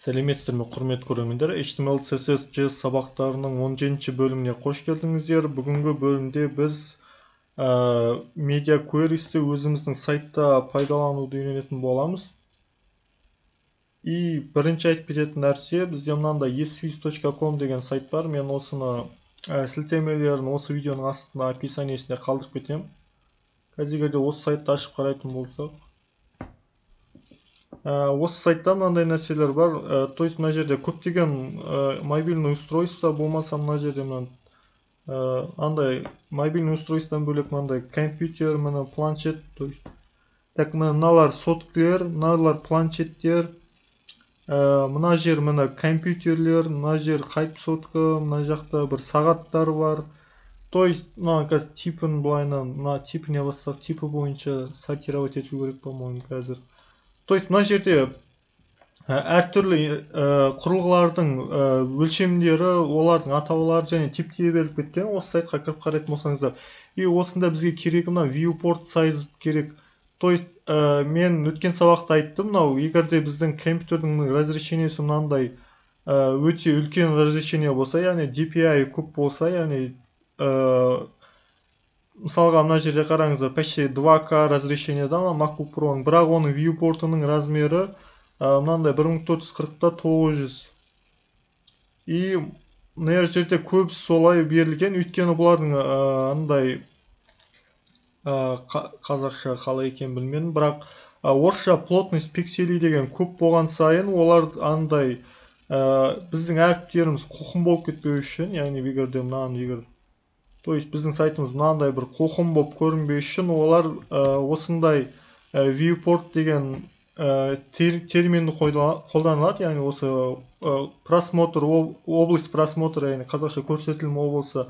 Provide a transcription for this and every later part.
Сәлеметсіздер ме, құрметті көрермендер. HTML CSS JS сабақтарының 17-ші бөліміне қош келдіңіздер. Бүгінгі бөлімде біз media queries'ті өзіміздің сайтта пайдалануды үйренетін боламыз. И бірінші айтып кететін нәрсе, бізде мынандай eswiz.com деген сайт бар. Мен осыны сілтемелерін осы видеоның астына описаниесінде қалдырып кетемін. Қазірде осы сайтты ашып қарайтын болсақ, осы сайтта мынандай нәрселер бар. То есть мына жерде көптеген мобильный устройство болмаса, мына жерде андай мобильный устройстводан бөлек мынандай компьютер, мына планшет, то есть так мыналар соткілер, мыналар планшеттер, мына жер мына компьютерлер, мына жер қайт сотка, мына жақта бір сағаттар бар. То есть мына қазір типін былайынан, мына типіне бассақ, типі бойынша сортировать ету керек, по-моему, қазір. То есть мына жерде әртүрлі құрылғылардың өлшемдері, олардың атаулары және типтері беріліп кеткен. Осы сайтқа кіріп қарайтын болсаңыздар. И осында бізге керек мына viewport size керек. То есть мен өткен сабақта айттым, мынау егерде біздің компьютердің разрешениесі мынандай өте үлкен разрешение болса, яғни DPI көп болса, яғни мысалға мына жерде қараңыздар, почти 2К разрешениеда MacBook Pro'ның, бірақ оның viewport'ының размері мынандай 1440x900. И мына жерде көбісі солай берілген, өйткені бұлардың андай қазақша қалай екен білмедім, бірақ орысша плотность пикселей деген көп болған сайын олар андай біздің әріптеріміз қоқым болып кетпеу үшін, яғни егерде мынаны то есть біздің сайтымыз мынандай бір қоқым болып көрінбеу үшін олар осындай viewport деген терминді қолданылады, яғни осы просмотр, область просмотра, яғни қазақша көрсетілім облысы.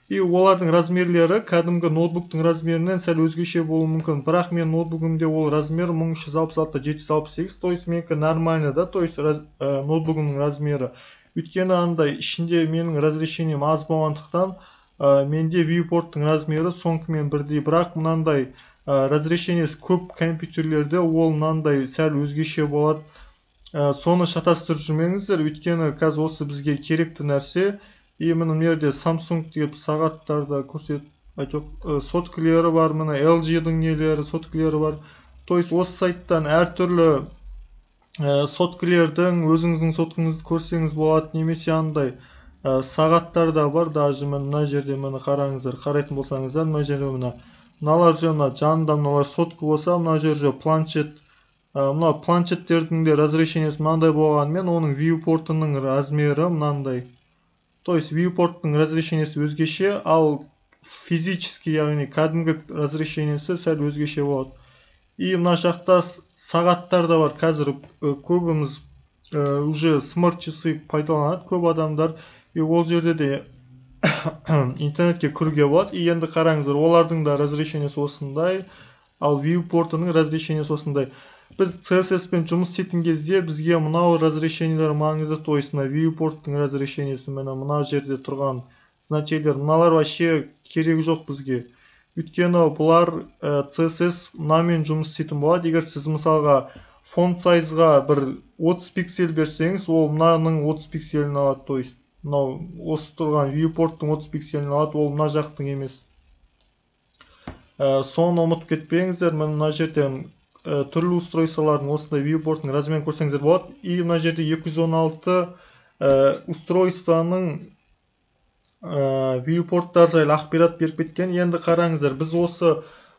И олардың размерлері кәдімгі ноутбуктың размерінен сәл өзгеше болуы мүмкін. Бірақ мен ноутбугымде ол размер 1366x768, то есть менікі нормально, да, то есть ноутбугымның размері. Өйткені андай ішінде менің разрешением аз болғандықтан менде viewport'ың размері соныкімен бірдей, бірақ мынандай разрешениесі көп компьютерлерде ол мынандай сәл өзгеше болады. Соны шатастырып жүрмеңіздер, өйткені қазір осы бізге керекті нәрсе. И мына жерде Samsung деп сағаттарда соткілері бар, мына LG-дің нелері, соткілері бар. То есть осы сайттан әртүрлі соткілердің өзіңіздің соткыңызды көрсеңіз болады, немесе андай сағаттар да бар. Даже мына жерде мына қараңыздар, қарайтын болсаңыздар, мына жерде мыналар жанында мыналар соткі болса, мына жерде планшет. Мына планшеттердің де разрешениесі мынандай болғанымен, оның viewport'ының размері мынандай. То есть viewport'ның разрешениесі өзгеше, ал физически, яғни кәдімгі разрешениесі сәл өзгеше болады. И мына жақта сағаттар да бар. Қазір көбіміз уже смарт часы пайдаланады, көп адамдар. И ол жерде де интернетке кіруге болады. И енді қараңыздар, олардың да разрешениесі осындай, ал viewport'ының разрешениесі осындай. Біз CSS пен жұмыс істейтін кезде бізге мынау разрешениелер маңызды, то есть мына viewport'ың разрешениесі, мына жерде тұрған значениелер, мыналар вообще керек жоқ бізге. Өйткені бұлар CSS мынамен жұмыс істейтін болады. Егер сіз мысалға фонт сайзға бір 30 пиксель берсеңіз, ол мынаның 30 пикселін алады, то есть мынау осы тұрған viewport'ың 30 пикселін алады, ол мына жақтың емес. Соны ұмытып кетпеңіздер, мына жерден түрлі устройстволардың осындай viewport'ың размерін көрсеңіздер болады. И мына жерде 216 устройствоның viewport'тар жайлы ақпарат беріп кеткен. Енді қараңыздар, біз осы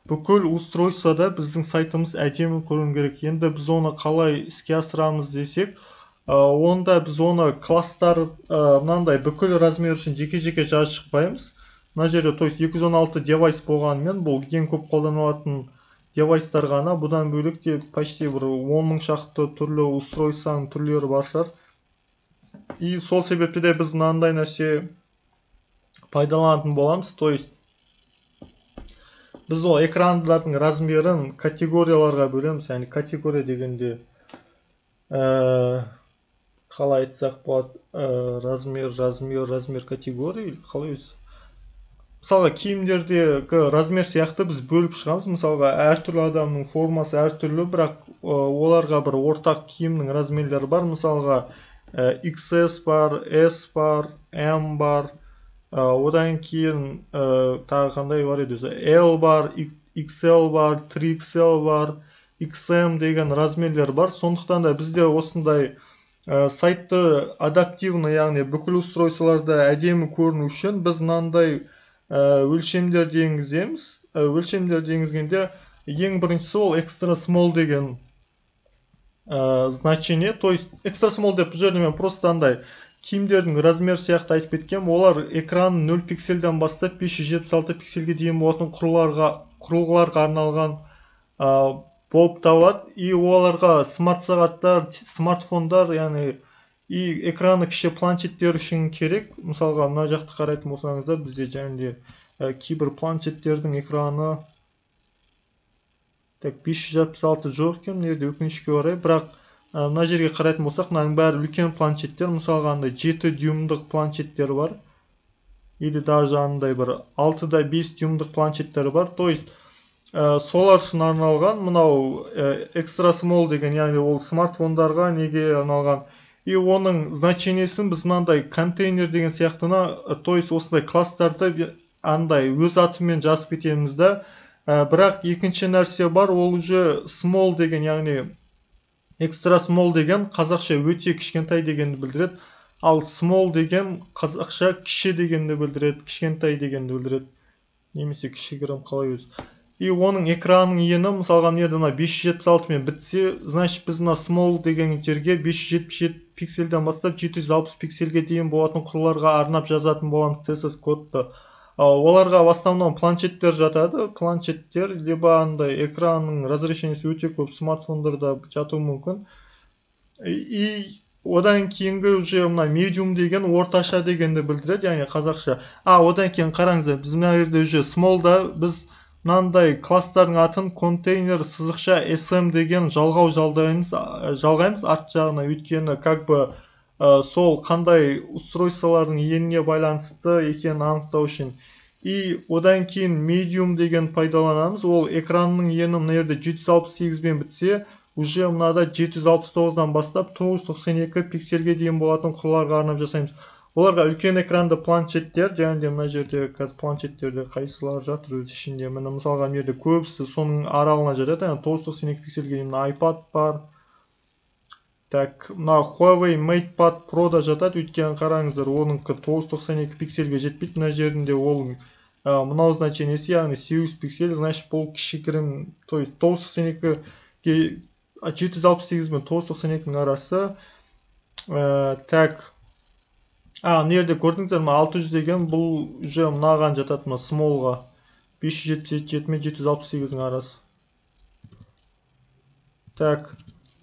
бүкіл устройствода біздің сайтымыз әдемі көріну керек. Енді біз оны қалай іске асырамыз десек, онда біз оны класстар мынандай бүкіл размер үшін жеке-жеке жазып шықпаймыз. Мына жерде, то есть 216 девайс болғанымен, бұл ең көп қолданылатын девайстар ғана. Бұдан бөлек те почти бір 10 000 шақты түрлі устройствоның түрлері бар шығар. И сол себепті де біз мынандай нәрсе пайдаланатын боламыз. То есть біз ол экрандардың размерін категорияларға бөлеміз. Яғни категория дегенде қалай айтсақ болады, размер категории, қалай өзі? мысалға киімдердегі размер сияқты біз бөліп шығамыз. Мысалға әртүрлі адамның формасы әртүрлі, бірақ оларға бір ортақ киімнің размерлері бар. Мысалға XS бар, S бар, M бар. Одан кейін тағы қандай бар еді өзі? L бар, XL бар, 3XL бар, XM деген размерлер бар. Сондықтан да бізде осындай сайтты адаптивны, яғни бүкіл устройстволарда әдемі көріну үшін біз мынандай өлшемдерді енгіземіз. Өлшемдерді енгізгенде ең біріншісі ол extra small деген значение. То есть extra small деп бұл жерде мен просто андай киімдердің размер сияқты айтып кеткем. Олар экран 0 пиксельден бастап 576 пиксельге дейін болатын құрылғыларға арналған болып табылады. И оларға смарт сағаттар, смартфондар, яғни и экраны кіші планшеттер үшін керек. Мысалға мына жақты қарайтын болсаңыздар, бізде және кейбір планшеттердің экраны 566 жоқ екен, мына өкінішке орай. Бірақ мына жерге қарайтын болсақ, мынаның бәрі үлкен планшеттер. Мысалға андай 7 дюймдық планшеттер бар. Или даже андай бір 6-да 5 дюймдық планшеттер бар. То есть солар үшін арналған мынау extra small деген, яғни ол смартфондарға неге арналған. И оның значениесін біз мынандай контейнер деген сияқтына, то есть осындай класстарды андай өз атымен жазып кетеміз да. Бірақ екінші нәрсе бар, ол уже small деген, яғни extra small деген қазақша өте кішкентай дегенді білдіреді. Ал small деген қазақша кіші дегенді білдіреді, кішкентай дегенді білдіреді. Немесе кішігірім, қалай өзі. И оның экранның ені, мысалға мына 576 мен бітсе, значит біз мына small деген жерге 577 пиксельден бастап 760 пиксельге дейін болатын құрылғыларға арнап жазатын боламыз CSS кодты. Оларға в основном планшеттер жатады. Планшеттер, либо андай экранның разрешениесі өте көп смартфондарда жатуы мүмкін. И одан кейінгі уже мына medium деген орташа дегенді білдіреді, яғни қазақша. Одан кейін қараңыздар, біз мына жерде уже small-да біз мынандай класстардың атын контейнер сызықша SM деген жалғау жалғаймыз арт жағына. Өйткені как бы сол қандай устройстволардың еніне байланысты екенін анықтау үшін. И одан кейін medium деген пайдаланамыз. Ол экранның ені мына жерде 768 бен бітсе, уже мынада 769-дан бастап 992 пиксельге дейін болатын құрылғыларға арнап жасаймыз. Оларға үлкен экранды планшеттер, және де мына жерде планшеттерде қайсылар жатыр өз ішінде. Міне мысалға мына жерде көбісі соның аралығына жатады. 992 пиксельге дейін iPad бар. Так, мына Huawei MatePad Pro да жатады. Өйткені қараңыздар, оныңқы 992 пиксельге жетпейді. Мына жерінде ол мынау значениесі, яғни 800 пиксель, значит бұл кішігірім, то есть 992-ге 768 мен 992-ның арасы. Так, мына жерде көрдіңіздер ме, 600 деген бұл уже мынаған жатады, мына small-ға. 577 мен 768-ның арасы. Так,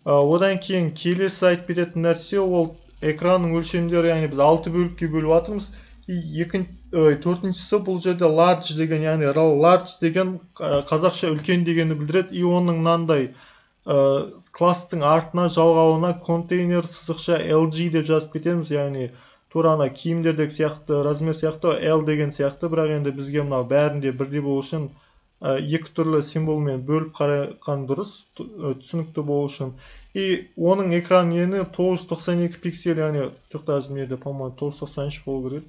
одан кейін келесі айтып кететін нәрсе, ол экранның өлшемдері, яғни біз 6 бөлікке бөліп жатырмыз. Төртіншісі бұл жерде large деген, яғни large деген қазақша үлкен дегенді білдіреді. И оның мынандай класстың артына жалғауына контейнер сызықша LG деп жазып кетеміз, яғни тура ана киімдердегі сияқты, размер сияқты L деген сияқты, бірақ енді бізге мынау бәрінде бірдей болу үшін екі түрлі символмен бөліп қараған дұрыс, түсінікті болу үшін. И оның экран ені 992 пиксель, яғни жоқта әзімерде, по-моему, 993 болу керек.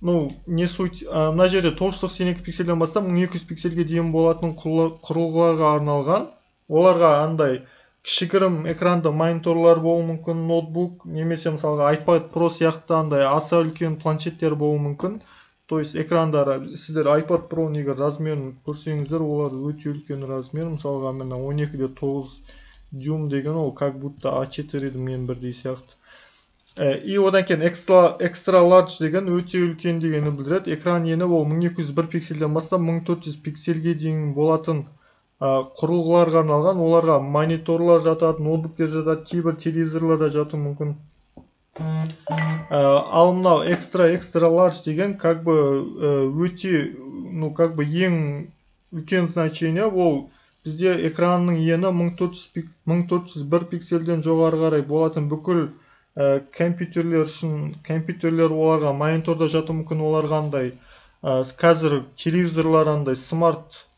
Ну, не суть, мына жерде 992 пиксельден бастап 1200 пиксельге дейін болатын құрылғыларға арналған. Оларға андай кішігірім экранды мониторлар болуы мүмкін, ноутбук, немесе мысалға iPad Pro сияқты андай аса үлкен планшеттер болуы мүмкін. То есть экрандары, сіздер iPad Pro егер размерін көрсеңіздер, олар өте үлкен размер. Мысалға мына 12-де 9 дюйм деген ол как будто A4-мен бірдей сияқты. И одан кейін extra large деген өте үлкен дегені білдіреді. Экран ені ол 1201 пиксельден бастап 1400 пиксельге дейін болатын құрылғыларға арналған. Оларға мониторлар жатады, ноутбуктер жатады, кейбір телевизорлар да жатуы мүмкін. Ал мынау extra large деген как бы өте, ну как бы ең үлкен значение, ол бізде экранның ені 1401 пиксельден жоғары қарай болатын бүкіл компьютерлер үшін, компьютерлер оларға мониторда жатуы мүмкін, оларға андай қазір телевизорлар андай смарт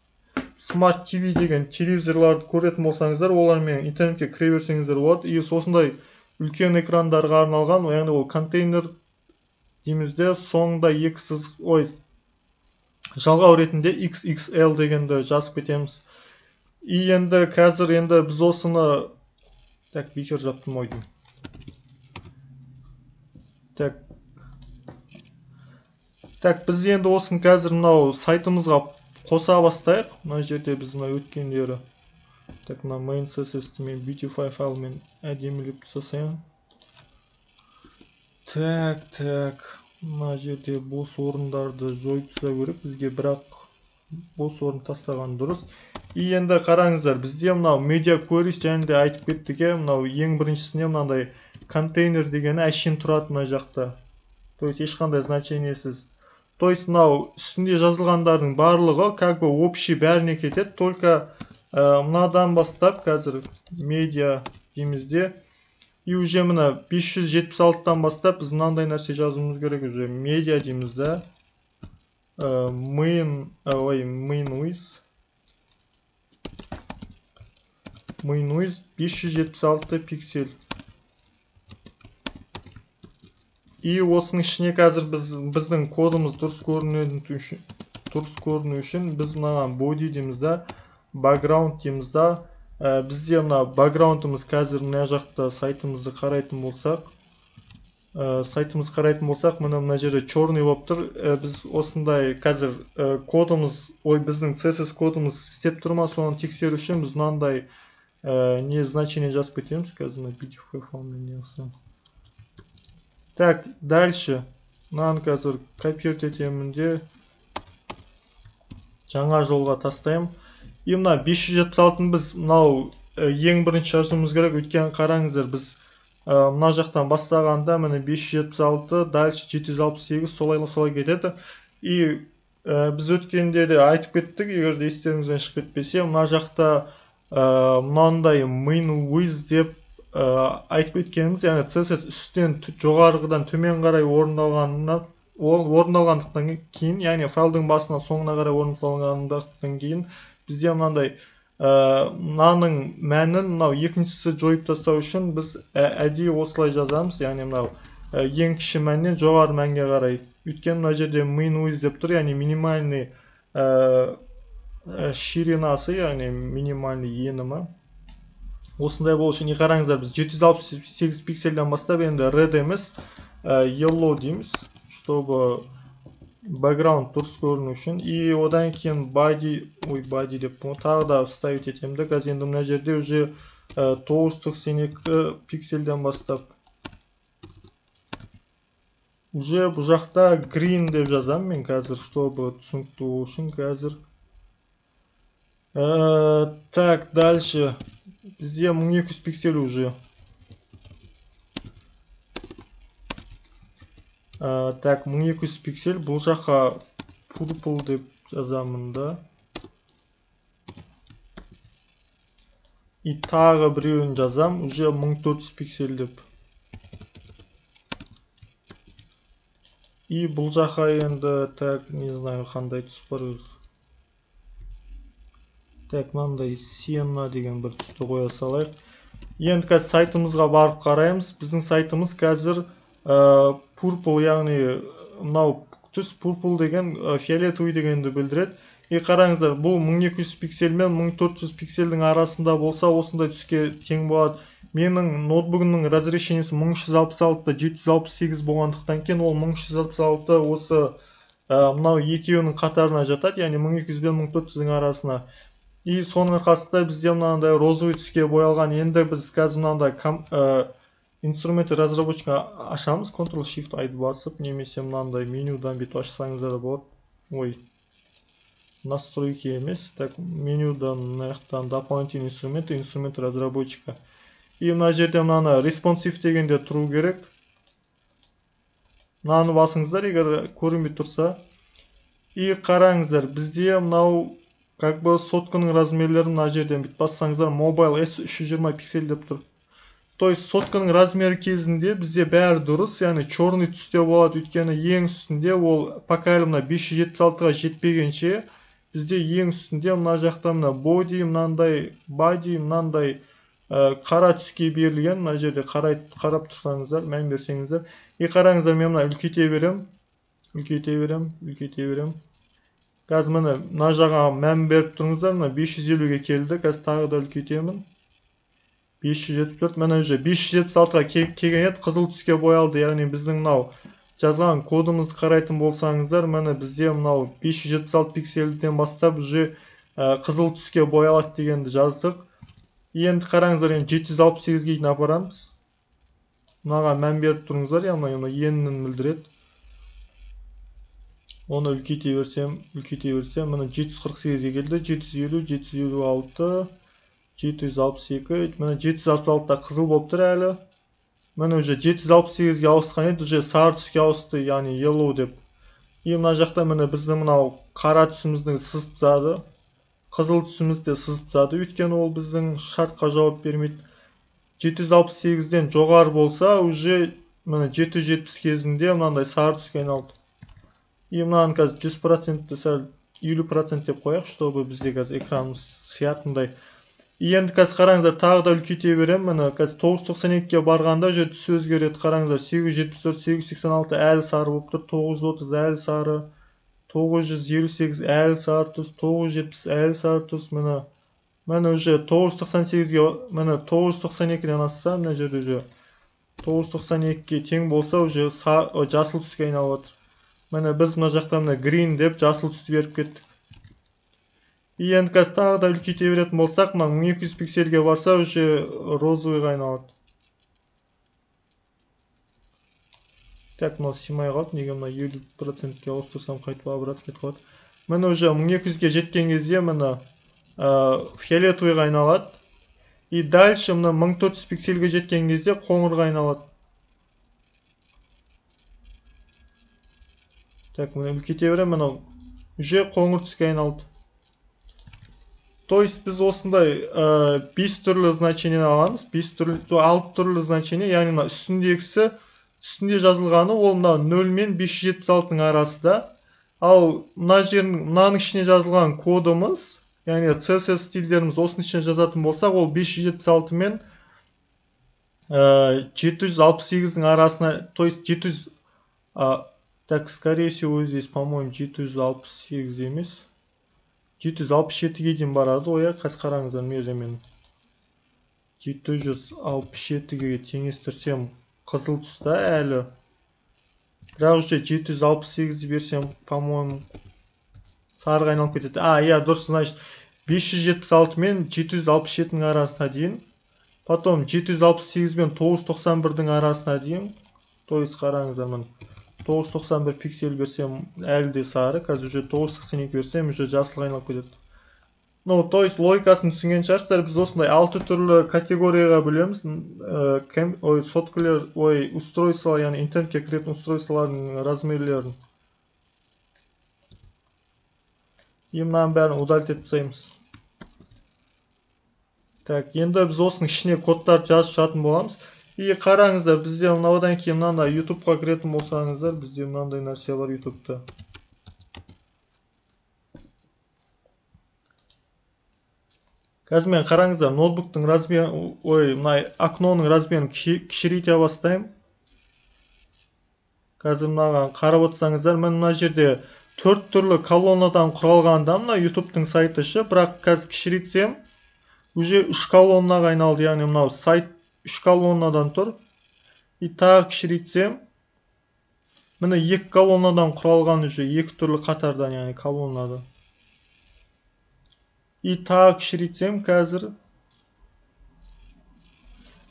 TV деген телевизорларды көретін болсаңыздар, олармен интернетке кіре берсеңіздер болады. И осындай үлкен экрандарға арналған, яғни ол контейнер дейміз де, соңында жалғау ретінде XXL дегенді жазып кетеміз. И енді қазір біз осыны бекер жаптым ой деймін. Біз енді осыны қазір мынау сайтымызға қоса бастайық. Мына жерде біз мына өткендері. Мына main CSS мен beautify файлмен әдемілеп жасайын. Мына жерде бос орындарды жойып тастау керек. Бізге бірақ бос орын тастаған дұрыс. И енді қараңыздар, бізде мынау media queries және де айтып кеттік, мынау ең біріншісіне мынандай контейнер дегені әшейін тұрады мына жақта. То есть ешқандай значениесіз. То есть мынау үстінде жазылғандардың барлығы как бы общий бәріне кетеді, только мынадан бастап қазір media деймізде. И уже мына 576-тан бастап біз мынандай нәрсе жазуымыз керек, уже media дейміз да. Main width 576 пиксель. И осының ішіне қазір біздің кодымыз дұрыс көріну үшін біз мынаған body дейміз да, background дейміз да. Бізде мына backgroundымыз қазір мына жақта сайтымызды қарайтын болсақ, мына жерде черный болып тұр. Біз осындай қазір кодымыз, біздің CSS кодымыз істеп тұр ма, соны тексеру үшін біз мынандай не значение жазып кетеміз. Қазір мына beautify файлмен не қылсам. Дальше мынаны қазір копировать етемін де жаңа жолға тастаймын. И мына 576-ны біз мынау ең бірінші жазуымыз керек. Өйткені қараңыздар, біз мына жақтан бастағанда міне 576, дальше 768 солай кетеді. И біз өткенде де айтып кеттік, егер де естеріңізден шығып кетпесе, мына жақта мынандай main width деп айтып кеткеніміз, яғни CSS үстінен жоғарғыдан төмен қарай орындалғандықтан кейін, яғни файлдың басына соңына қарай орындалғандықтан кейін бізде мынандай мынаның мәнін мынау екіншісі жойып тастау үшін біз әдейі осылай жазамыз, яғни мынау ең кіші мәннен жоғары мәнге қарай. Өйткені мына жерде main width деп тұр, яғни минимальный ширинасы, яғни минимальный енімі. Осындай болу үшін қараңыздар, біз 768 пиксельден бастап енді red емес, yellow дейміз, чтобы background дұрыс көріну үшін. И одан кейін body деп тағы да вставить етемді. Қазір енді мына жерде уже 992 пиксельден бастап уже бұл жақта green деп жазам мен қазір, чтобы түсінікті болу үшін қазір. Дальше бізде 1200 пиксель уже. 1200 пиксель, бұл жаққа purple деп жазамын да. И тағы біреуін жазам, уже 1400 пиксель деп. И бұл жаққа енді, не знаю, қандай түс бар өзі. Мынандай сиена деген бір түсті қоя салайық. Енді қазір сайтымызға барып қараймыз. Біздің сайтымыз қазір purple, яғни мынау түс purple деген фиолетовый дегенді білдіреді. И қараңыздар, бұл 1200 пиксель мен 1400 пиксельдің арасында болса, осындай түске тең болады. Менің ноутбугымның разрешениесі 1366-да 768 болғандықтан кейін ол 1366 осы мынау екеуінің қатарына жатады, яғни 1200 бен 1400-дің арасына. И соның қасында бізде мынандай розовый түске боялған. Енді біз қазір мынандай инструменты разработчика ашамыз, Ctrl-Shift-I басып, немесе мынандай менюдан бүйтіп ашсаңыздар болады. Настройки емес, менюдан мынаяқтан дополнительный инструменты разработчика. И мына жерде мынаны responsive дегенде тұру керек. Мынаны басыңыздар, егер көрінбей тұрса. И қараңыздар, бізде мынау сотканың размерлерін мына жерден бүйтіп бассаңыздар, mobile S320 пиксель деп тұр. То есть сотканың размері кезінде бізде бәрі дұрыс, яғни черный түсте болады, өйткені ең үстінде ол пока мына 576-ға жетпегенше бізде ең үстінде мына жақта мына body мынандай қара түске берілген. Мына жерде қарап тұрсаңыздар, мән берсеңіздер. Қараңыздар, мен мына үлкейте берем. Қазір мына жаға мән беріп тұрыңыздар, мына 550-ге келді. Қазір тағы да үлкейтемін. 574, мына уже 576-ға келген еді, қызыл түске боялды. Яғни біздің мынау жазған кодымызды қарайтын болсаңыздар, міне бізде мынау 576 пиксельден бастап уже қызыл түске боялады дегенді жаздық. Енді қараңыздар, 768-ге дейін апарамыз. Мынаға мән беріп тұрыңыздар, яғни енін білдіреді. Оны үлкейте берсем, міне 748-ге келді, 750, 756, 762, міне 766-та қызыл болып тұр әлі. Міне уже 768-ге ауысқан еді, уже сары түске ауысты, яғни yellow деп. Мына жақта міне біздің мынау қара түсіміздің сызықтады, қызыл түсіміз де сызықтады, өйткені ол біздің шартқа жауап бермейді. 768-ден жоғары болса, уже міне 770 кезінде мынандай сары түске айналды. Мынаны қазір 100%-ті сәл 50% деп қояқ, чтобы бізде қазір экранымыз сиятындай. Енді қазір қараңыздар, тағы да үлкейте берем. Міне қазір 992-ге барғанда же түсі өзгереді. Қараңыздар, 874, 886 әлі сары болып тұр, 930 әлі сары, 958 әлі сары түс, 970 әлі сары түс. Міне уже 998-ге, міне 992-ден асса, міне жерде уже 992-ге тең болса, уже жасыл түске айналып отыр. Міне біз мына жақта мына green деп жасыл түсті беріп кеттік. Енді қазір тағы да үлкейте беретін болсақ, 1200 пиксельге барса, уже розовыйға айналады. Так, мынау симай қалды, неге мына 50%-ге ауыстырсам қайтып обратно кетіп қалады. Міне уже 1200-ге жеткен кезде міне фиолетовыйға айналады. И дальше мына 1400 пиксельге жеткен кезде қоңырға айналады. Так, міне үлкейте берем, міне уже қоңыр түске айналды. То есть біз осындай 5 түрлі значение аламыз, 6 түрлі значение, яғни мына үстіндегісі, үстінде жазылғаны ол мына 0 мен 576-ның арасында. Ал мынаның ішіне жазылған кодымыз, яғни CSS стильдеріміз осының ішіне жазатын болсақ, ол 576 мен 768-дің арасына, то есть 700, так, скорее всего, здесь, по-моему, 768 емес. 767-ге дейін барады, оя, қазір қараңыздар межемен. 767-ге теңестірсем қызыл түсті әлі. Бірақ уже 768-ді берсем, по-моему, сарыға айналып кетеді. Дұрыс, значит, 576 мен 767-дің арасына дейін. Потом 768 мен 991-дің арасына дейін. То есть қараңыздар, мен 991 пиксель берсем әлі де сары, қазір уже 982 берсем уже жасылға айналып кетеді. То есть логикасын түсінген шығарсыздар, біз осындай 6 түрлі категорияға бөлеміз. Соткалар, устройстволар, яғни интернетке кіретін устройстволардың размерлерін. Мынаның бәрін удалить етіп тастаймыз. Так, енді біз осының ішіне кодтарды жазып шығатын боламыз. И қараңыздар, бізде одан кейін мынандай YouTube-ға кіретін болсаңыздар, бізде мынандай нәрсе бар YouTube-та. Қазір мен қараңыздар, ноутбуктың размерін, мына окноның размерін кішірейте бастаймын. Қазір мынаған қарап отырсаңыздар, мен мына жерде 4 түрлі колоннадан құралғанда мына YouTube-тың сайты шы, бірақ қазір кішірейтсем, уже 3 колоннаға айналды, яғни мынау сайт 3 колоннадан тұр. И тағы кішірейтсем, міне 2 колоннадан құралған уже 2 түрлі қатардан, яғни колоннадан. И тағы кішірейтсем қазір,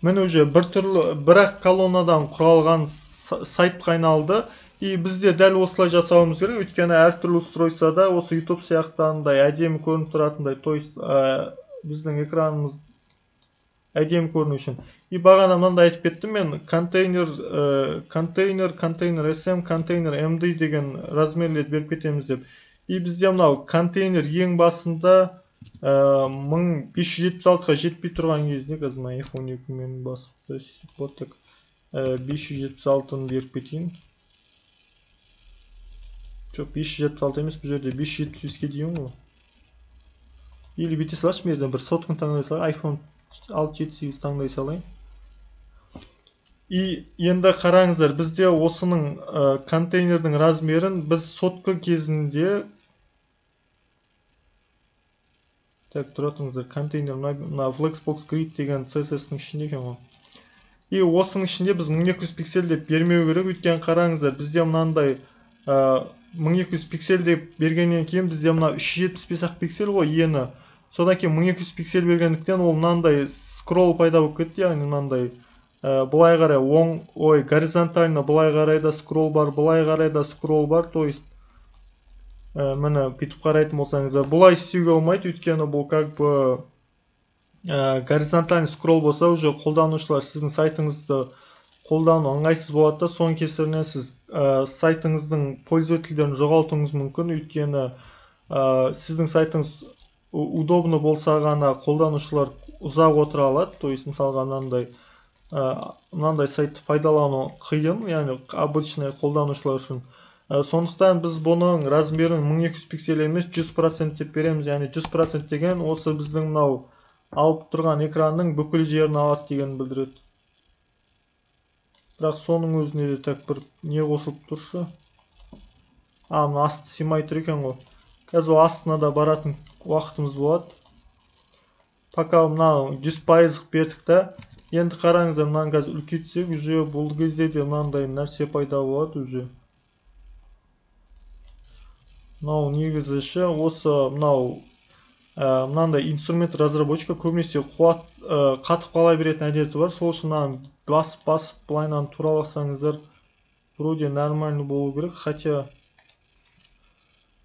міне уже бір-ақ колоннадан құралған сайтқа айналды. И бізде дәл осылай жасауымыз керек, өйткені әртүрлі устройствода осы YouTube сияқтанындай әдемі көрініп тұратындай, то есть біздің экранымыз әдемі көріну үшін. И бағана мынандай айтып кеттім мен, контейнер SM, контейнер MD деген размерлерді беріп кетеміз деп. И бізде мынау контейнер ең басында 1576-ға жетпей тұрған кезде қазір мына F12-мен басып так 576-ны беріп кетейін. Жоқ, 576 емес, бұл жерде 575-ке дейін ғой. Или бүйте салайыншы, бұл жерден бір сотканы таңдай салайын, iPhone 678 таңдай салайын. И енді қараңыздар, бізде осының контейнердің размерін біз сотка кезінде так тұратыңыздар, контейнер мына Flexbox Grid деген CSS-ның ішінде екен ғой. И осының ішінде біз 1200 пиксель деп бермеу керек, өйткені қараңыздар, бізде мынандай 1200 пиксель деп бергеннен кейін бізде мына 375 ақ пиксель ғой ені. Содан кейін 1200 пиксель бергендіктен ол мынандай скролл пайда болып кетті, яғни мынандай былай қарай горизонтально былай қарай да скролл бар, былай қарай да скролл бар, то есть міне бүйтіп қарайтын болсаңыздар, бұлай істеуге болмайды, өйткені бұл как бы горизонтальный скролл болса, уже қолданушылар сіздің сайтыңызды қолдану ыңғайсыз болады да, соның кесірінен сіз сайтыңыздың пользовательдерін жоғалтуыңыз мүмкін, өйткені сіздің сайтыңыз удобны болса ғана қолданушылар ұзақ отыра алады, то есть мысалға мынандай сайтты пайдалану қиын, яғни обычный қолданушылар үшін. Сондықтан біз бұның размерін 1200 пиксель емес 100% деп береміз, яғни 100% деген осы біздің мынау алып тұрған экранның бүкіл жерін алады деген білдіреді. Бірақ соның өзіне де так бір не қосылып тұршы. Мына асты симай тұр екен ғой. Қазір астына да баратын уақытымыз болады. Пока мынау 100% бердік та. Енді қараңыздар, мынаны қазір үлкейтсек, уже бұл кезде де мынандай нәрсе пайда болады уже. Мынау негізі ше, осы мынандай инструмент разработчика көбінесе қатып қала беретін әдеті бар. Сол үшін мынаны басып былайынан тураласаңыздар, вроде нормально болу керек, хотя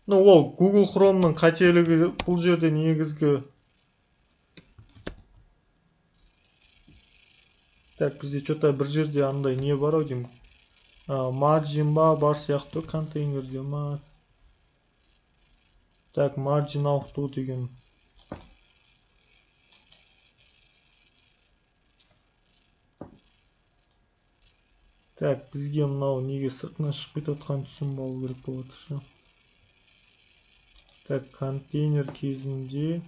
ол Google Chrome'ның қателігі бұл жерде негізгі. Так, бізде что-то бір жерде андай не бар ау деймін. Margin бар сияқты, контейнерде ма. Так, margin ауыту деген. Так, бізге мынау неге сыртынан шығып кетіп жатқан түсінбау керек болады ше. Так, контейнер кезінде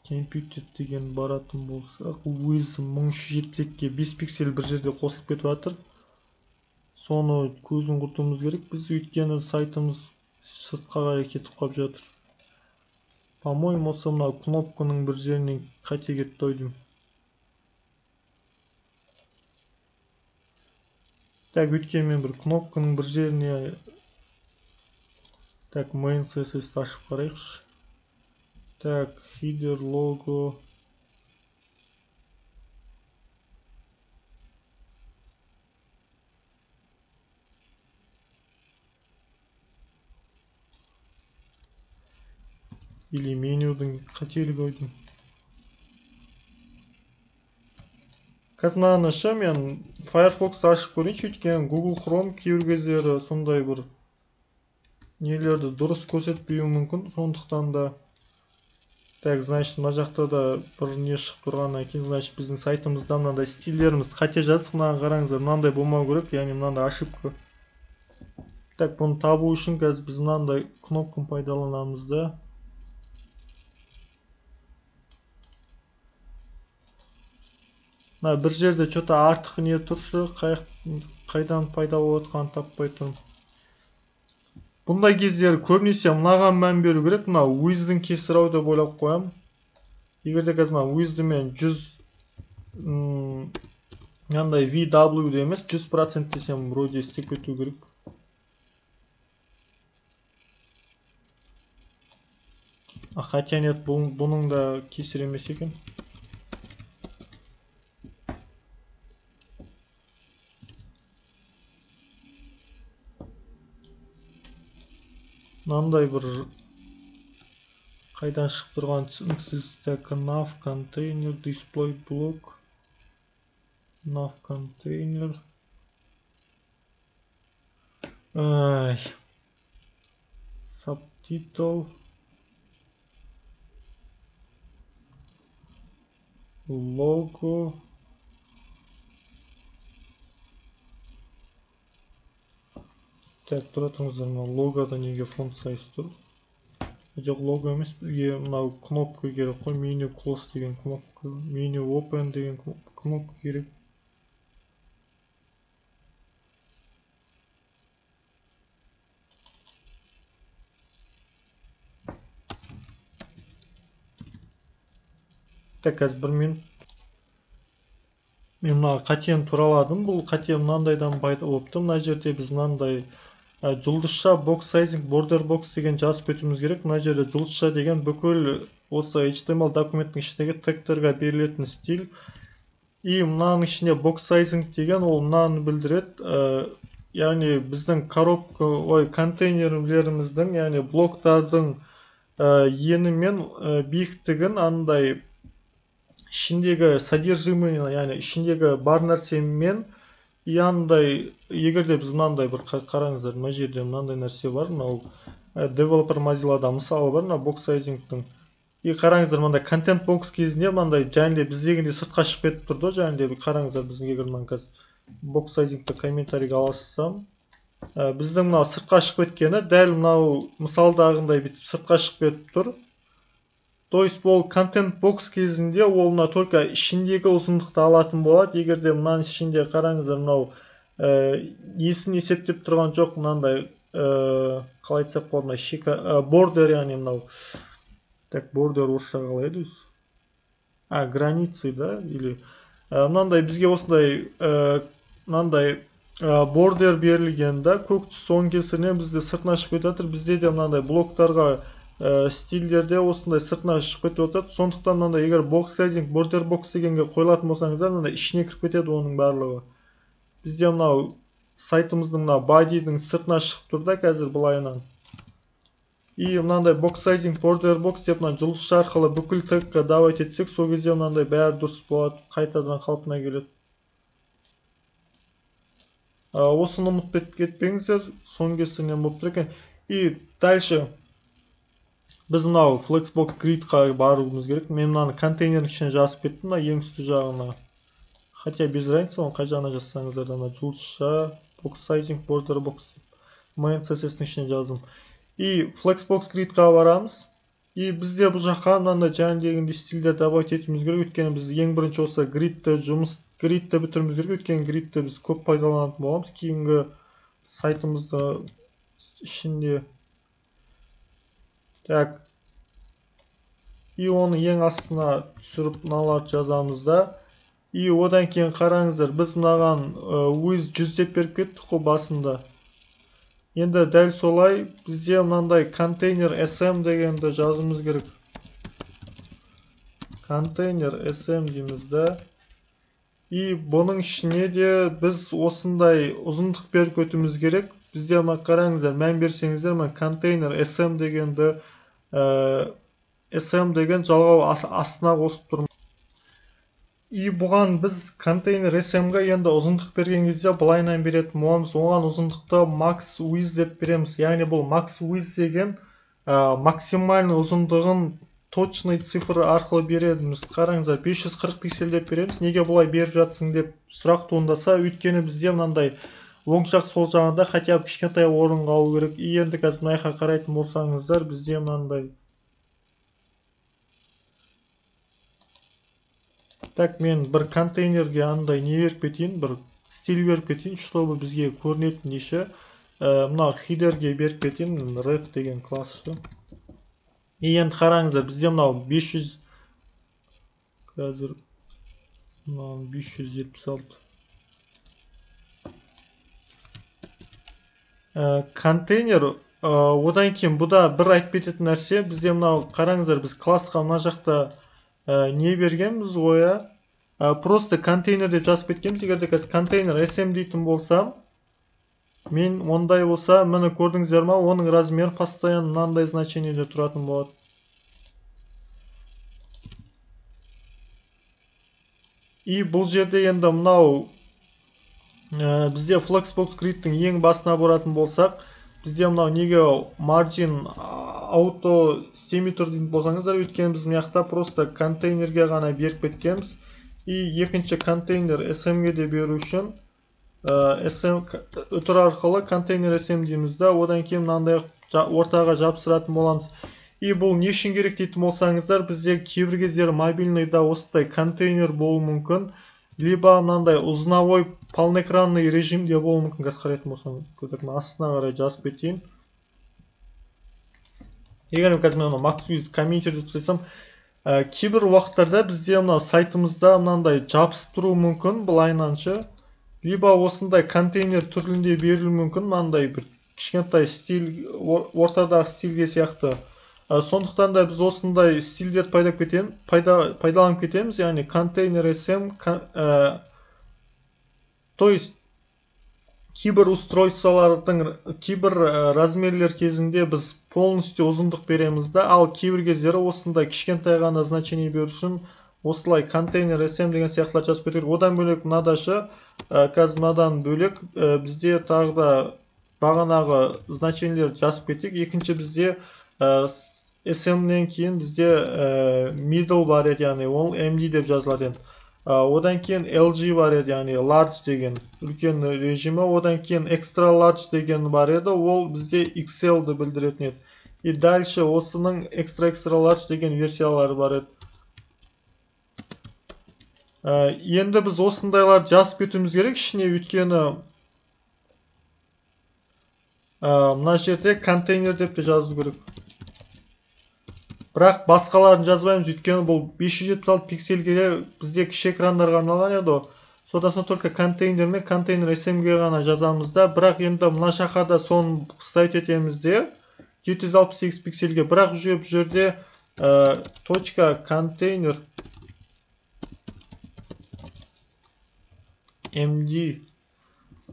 Computed деген баратын болсақ, with 1372-ге 5 пиксель бір жерде қосылып кетіп жатыр. Соны көзін құртуымыз керек, біз өйткені сайтымыз сыртқа қарай кетіп қалып жатыр. По-моему, осы мына кнопканың бір жерінен қате кетті ау деймін. Так, өйткені мен бір кнопканың бір жеріне так, main CSS-ті ашып қарайықшы. Так, header, logo. Или менюдің қателігі ойдың. Қазір мынаны ше, мен Firefox'ты ашып көрейінші, өйткені Google Chrome кейбір кездері сондай бір нелерді дұрыс көрсетпеуі мүмкін, сондықтан да. Так, значит, мына жақта да бір не шығып тұрғаннан кейін, значит, біздің сайтымызда мынандай стильдеріміз қате жаздық, мынаны қараңыздар, мынандай болмау керек, яғни мынандай ошибка. Так, бұны табу үшін қазір біз мынандай кнопканы пайдаланамыз да. Бір жерде что-то артық не тұршы, қайдан пайда болып жатқанын таппай тұрмын. Бұндай кездері көбінесе мынаған мән беру керек, мына with'дің кесір ау деп ойлап қоямын. Егерде қазір мына with'ді мен 100 мынандай VW де емес 100% десем вроде істеп кету керек. Хотя нет, бұның да кесір емес екен. Мынандай бір қайдан шығып тұрған түсініксіз. Так, nav container, display block, nav container. Subtitle. logo так тұра тұрыңыздар, мына логода неге функциясы тұр? Жоқ, лого емес, бізге мынау кнопка керек қой, меню close деген кнопка, меню open деген кнопка керек. Так, қазір 1 минут. Мен мына қатені тураладым. Бұл қате мынандайдан пайда болыпты. Мына жерде біз мынандай жұлдызша box sizing border box деген жазып өтуіміз керек. Мына жерде жұлдызша деген бүкіл осы HTML документтің ішіндегі тегтерге берілетін стиль. И мынаның ішінде box sizing деген ол мынаны білдіреді. Яғни біздің контейнерлеріміздің, яғни блоктардың ені мен биіктігін андай ішіндегі содержимый, яғни ішіндегі бар нәрсемен яндай, егерде біз мынандай бір қараңыздар, мына жерде мынандай нәрсе бар, мынау developer Mozilla'да мысалы бар, мына box sizing'тың. И қараңыздар, мынандай контент бокс кезінде мынандай жәнде біз дегенде сыртқа шығып кетіп тұрды, жәнде қараңыздар, біздің егер мынаны қазір box sizing'ті комментарийге алсам, біздің мынау сыртқа шығып кеткені дәл мынау мысалдағындай бүйтіп сыртқа шығып кетіп тұр. То есть ол контент бокс кезінде ол мына только ішіндегі ұзындықты алатын болады. Егерде мынаның ішінде қараңыздар, мынау несін есептеп тұрған жоқ, мынандай қалай айтсақ болады, мына шека бордер, яғни мынау. Так, бордер орысша қалай еді өзі? Границы, да, или мынандай бізге осындай мынандай бордер берілген да, көк түс соның кесірінен бізде сыртына шығып кетіп жатыр. Бізде де мынандай блоктарға стильдерде осындай сыртына шығып кетіп жатады. Сондықтан мынандай егер box sizing border box дегенге қойылатын болсаңыздар, мынандай ішіне кіріп кетеді оның барлығы. Бізде мынау сайтымыздың мына body'дің сыртына шығып тұр да қазір былайынан. И мынандай box sizing border box деп мына жұлдызша арқылы бүкіл тегке давать етсек, сол кезде мынандай бәрі дұрыс болады, қайтадан қалпына келеді. Осыны ұмытып кетпеңіздер, соның кесірінен болып тұр екен. И дальше біз мынау Flexbox Grid'қа баруымыз керек. Мен мынаны контейнердің ішіне жазып кеттім, мына ең үсті жағына. Хотя без разницы, оны қай жағына жазсаңыздар, мына жұлдызша box sizing border box main CSS-дің ішіне жаздым. И Flexbox Grid'қа барамыз. И бізде бұл жаққа мынандай жаңағыдегіндей стильдер добавить етуіміз керек. Өйткені біз ең бірінші осы гридті бітіруіміз керек. Өйткені гридті біз көп пайдаланатын боламыз кейінгі сайтымызда ішінде. Так. И оны ең астына түсіріп мыналарды жазамыз да. И одан кейін қараңыздар, біз мынаған with 100 деп беріп кеттік қой басында. Енді дәл солай бізде мынандай контейнер SM дегенді жазуымыз керек. Контейнер SM дейміз да. И бұның ішіне де біз осындай ұзындық беріп өтуіміз керек. Бізде мына қараңыздар, мән берсеңіздер, мына контейнер SM дегенді SM деген жалғау астына қосып тұрмыз. И бұған біз контейнер SM-ға енді ұзындық берген кезде былайынан беретін боламыз. Оған ұзындықты max width деп береміз. Яғни бұл max width деген максимальный ұзындығын точный цифр арқылы береміз. Қараңыздар, 540 пиксель деп береміз. Неге бұлай беріп жатсың деп сұрақ туындаса, өйткені бізде мынандай оң жақ сол жағында хотя бы кішкентай орын қалу керек. И енді қазір мына жаққа қарайтын болсаңыздар, бізде мынандай. Так, мен бір контейнерге андай не беріп кетейін, бір стиль беріп кетейін, чтобы бізге көрінетін неше. Мына хидерге беріп кетейін, ref деген классы. И енді қараңыздар, бізде мынау 500, қазір мынау 576. Контейнер, одан кейін бұда бір айтып кететін нәрсе, бізде мынау қараңыздар, біз классқа мына жақта не бергенбіз оя? Просто контейнер деп жазып кеткенбіз. Егерде қазір контейнер SM дейтін болсам, мен ондай болса, мені көрдіңіздер ма, оның размер постоянно мынандай значениеде тұратын болады. И бұл жерде енді мынау бізде Flexbox Grid'тің ең басына баратын болсақ, бізде мынау неге margin auto істемей тұр дейтін болсаңыздар, өйткені біз мына жақта просто контейнерге ғана беріп кеткенбіз. И екінші контейнер SM-ге де беру үшін SM үтір арқылы контейнер SM дейміз да, одан кейін мынандай ортаға жабыстыратын боламыз. И бұл не үшін керек дейтін болсаңыздар, бізде кейбір кездері мобильныйда осындай контейнер болуы мүмкін, либо мынандай узловой полноэкранный режимде болуы мүмкін. Қазір қарайтын болсам, көтерме астына қарай жазып кетейін. Егер қазір мен MaxWiz комментер жасасам, кейбір уақыттарда бізде мынау сайтымызда мынандай жабыстыру мүмкін былайнаншы, либо осындай контейнер түрінде берілуі мүмкін, мынандай бір кішкентай стиль, ортадағы стильге сияқты. Сондықтан да біз осындай стильдерді пайдаланып кетеміз, яғни контейнер SM, то есть кейбір устройстволардың кейбір размерлер кезінде біз полностью ұзындық береміз да, ал кейбір кездері осындай кішкентай ғана значение беру үшін осылай контейнер SM деген сияқтылар жазып кетер. Одан бөлек мынадашы, қазір мынадан бөлек бізде тағы да бағанағы значениелер жазып кетейік. Екінші бізде SM-нен кейін бізде middle бар еді, яғни ол MD деп жазылады. Одан кейін LG бар еді, яғни large деген үлкен режимі. Одан кейін extra large деген бар еді, ол бізде XL-ді білдіретін еді. И дальше осының extra large деген версиялары бар еді. Енді біз осындайлар жазып кетуіміз керек, ішіне өйткені мына жерде контейнер деп те жазу керек. Бірақ басқаларын жазбаймыз, өйткені бұл 576 пиксельге бізде кіші экрандарға арналған еді. Содан только контейнер мен контейнер SM-ге ғана жазамыз да, бірақ енді мына шақада соны вставить етеміз де 768 пиксельге. Бірақ бұл жерде точка контейнер MD.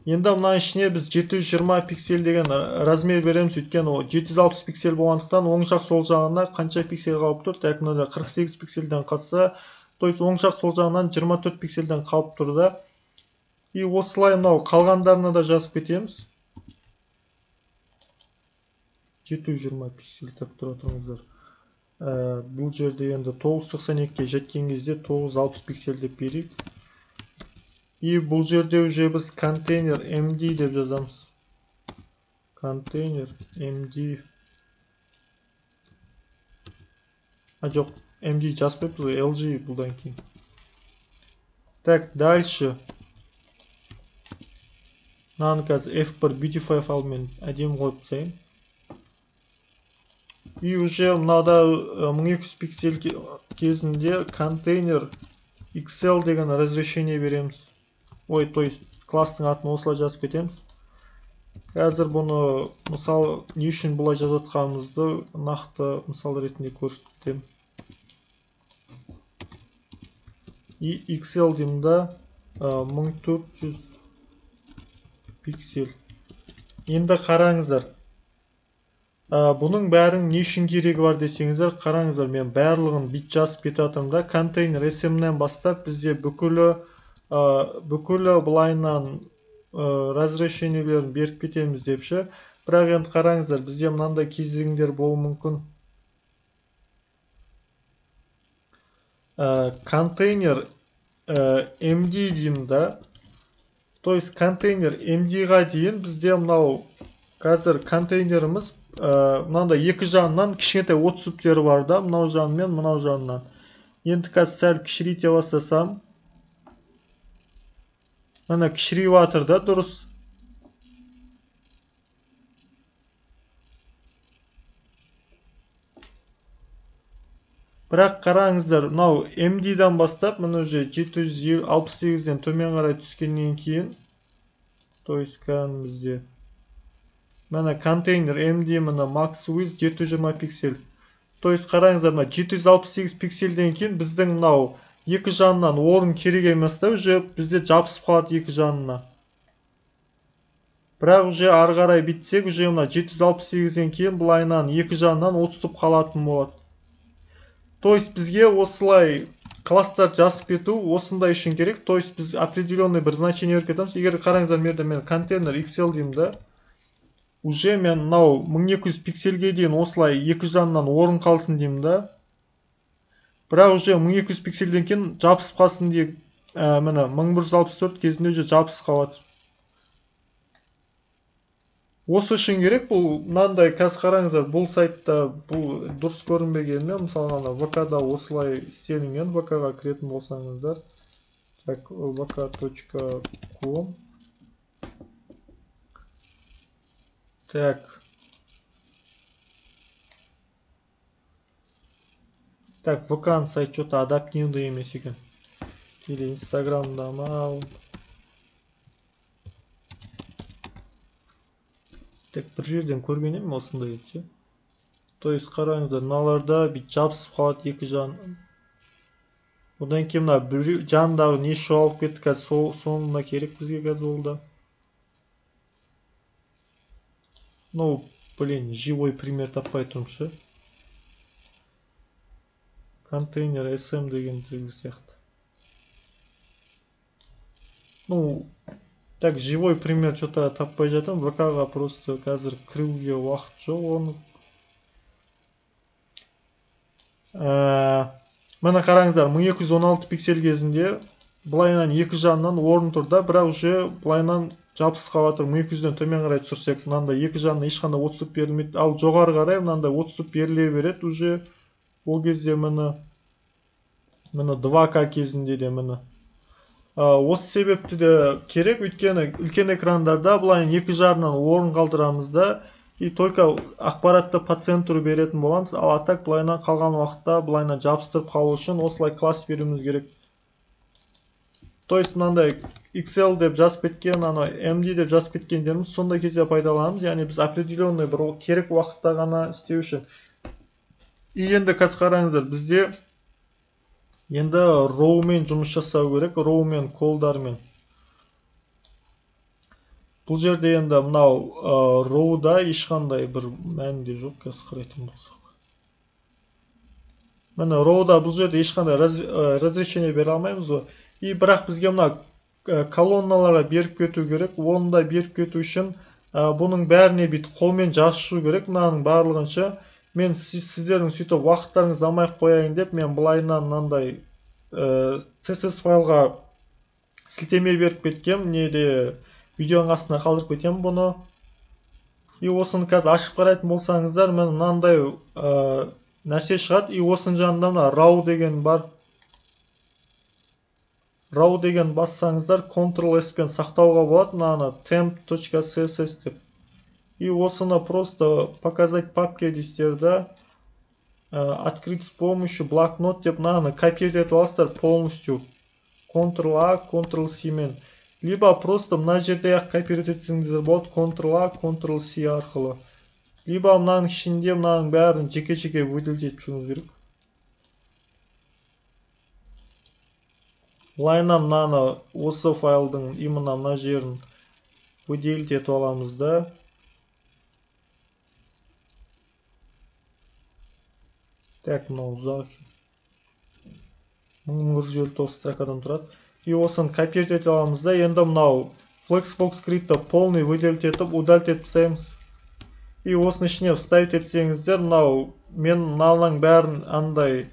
Енді мына ішіне біз 720 пиксель деген размер береміз, өйткені 760 пиксель болғандықтан оң жақ сол жағына қанша пиксель қалып тұр? Так, мынада 48 пиксельден қалса, то есть оң жақ сол жағынан 24 пиксельден қалып тұр да. И осылай мынау қалғандарына да жазып кетеміз. 720 пиксель так тұра тұрыңыздар. Бұл жерде енді 992-ге жеткен кезде 960 пиксель деп берейік. И бұл жерде уже біз контейнер MD деп жазамыз. Контейнер MD. Жоқ, MD жазып қойыппыз, LG бұлдан кейін. Так, дальше. Мынаны қазір F1 Beautify файлмен әдемі қойып тастайын. И уже мынада 1200 пиксель кезінде контейнер XL деген разрешение береміз. Ой, то есть класстың атын осылай жазып кетеміз. Қазір бұны мысал не үшін бұлай жазып жатқанымызды нақты мысал ретінде көрсетемін. И XL деймін да 1400 пиксель. Енді қараңыздар. Бұның бәрін не үшін керегі бар десеңіздер, қараңыздар, мен барлығын бит жазып кетіп жатырмын да. Контейнер SM-нен бастап бізде бүкілі былайынан разрешениелерін беріп кетеміз депші. Бірақ енді қараңыздар, бізде мынандай кездегендер болуы мүмкін. Контейнер MD деймін да. То есть контейнер MD-ға дейін бізде мынау қазір контейнеріміз мынандай екі жағынан кішкентай от сүптері бар да, мынау жағынан мен мынау жағынан. Енді қазір сәл кішірейте бастасам, мына кішірейіп жатыр да, дұрыс. Бірақ қараңыздар, мынау MD-дан бастап, мына уже 768-ден төмен қарай түскеннен кейін, то есть бізде мына контейнер MD, мына MaxWiz 720 пиксель. То есть қараңыздар, 768 пиксельден кейін біздің мынау екі жанынан орын керек емес та, уже бізде жабысып қалады екі жанына. Бірақ уже ары қарай бітсек, уже мына 768-ден кейін былайынан екі жанынан отстып қалатын болады. То есть бізге осылай класстар жазып кету осындай үшін керек. То есть біз определенный бір значение беріп кетеміз. Егер қараңыздар, мен контейнер XL деймін да. уже мен мынау 1200 пиксельге дейін осылай екі жанынан орын қалсын деймін да. Бірақ уже 1200 пиксельден кейін жабысып қалсын дейік. Міне 1164 кезінде уже жабысып қалады. Осы үшін керек, бұл мынандай қазір қараңыздар, бұл сайтта бұл дұрыс көрінбегенімен, мысалы ВК-да осылай істелінген, ВК-ға кіретін болсаңыздар. Так, vk.com. Так. Так, ВК-ның сайт что-то адаптивный емес екен. Или Инстаграмда ма? Так, бір жерден көрген едім осындай еді. То есть қараңыздар, мыналарда бүйтіп жабысып қалады екі жан. Одан кейін мына жандағы не жоғалып кетті, қазір соңына керек бізге қазір ол да. Ну, блин, живой пример таппай тұрмшы. Контейнер SM деген түрлі сияқты. Ну, так, живой пример что-то таппай жатам. ВК-ға просто қазір кіруге уақыт жоқ оны. Мына қараңыздар, 1216 пиксель кезінде былайынан екі жанынан орын тұр да, бірақ уже былайынан жабысып қалатыр. 1200-ден төмен қарай түсірсек, мынандай екі жанына ешқандай отступ берілмейді. Ал жоғары қарай мынандай отступ беріле береді уже. Ол кезде міне 2К кезінде де міне. Осы себепті де керек, өйткені үлкен экрандарда былайын екі жарынан орын қалдырамыз да, и только ақпаратты по центру беретін боламыз, ал атак былайынан қалған уақытта былайынан жабыстырып қалу үшін осылай класс беруіміз керек. То есть мынандай Excel деп жазып кеткен, MD деп жазып кеткендеріміз сондай кезде пайдаланамыз, яғни біз определенный бір керек уақытта ғана істеу үшін. И енді қазір қараңыздар, бізде енді row-мен жұмыс жасау керек, row-мен колдармен. Бұл жерде енді мынау row-да ешқандай бір мәнінде жоқ, қазір қарайтын болсақ. Міне row-да бұл жерде ешқандай разрешение бере алмаймыз ғой. И бірақ бізге мына колонналарға беріп кету керек. Оны да беріп кету үшін бұның бәріне бүйтіп қолмен жазышу керек. Мынаның барлығынша мен сіздердің сөйтіп уақыттарыңызды алмай қояйын деп, мен былайынан мынандай CSS файлға сілтеме беріп кеткем, неде видеоның астына қалдырып кетем бұны. И осыны қазір ашып қарайтын болсаңыздар, мен мынандай нәрсе шығады. И осының жанында мына raw деген бар. Raw деген бассаңыздар, Ctrl-S пен сақтауға болады, мынаны temp.css деп. И осыны просто показать папке дейсіздер да, открыть с помощью блокнот деп мынаны копировать етіп аласыздар полностью. Ctrl-A, Ctrl-C мен. Либо просто мына жерде копировать етсеңіздер болады, Ctrl-A, Ctrl-C арқылы. Либо мынаның ішінде мынаның бәрін жеке-жеке выделить етіп шығуыңыз керек. Былайынан мынаны осы файлдың именно мына жерін выделить етіп аламыз да. Так, мынау ұзақ. 1159 строкадан тұрады. И осыны копировать етіп аламыз да. Енді мынау Flexbox скрипті полный выделить етіп, удалить етіп тастаймыз. И осыны ішіне вставить етсеңіздер, мынау мен мынаның бәрін андай,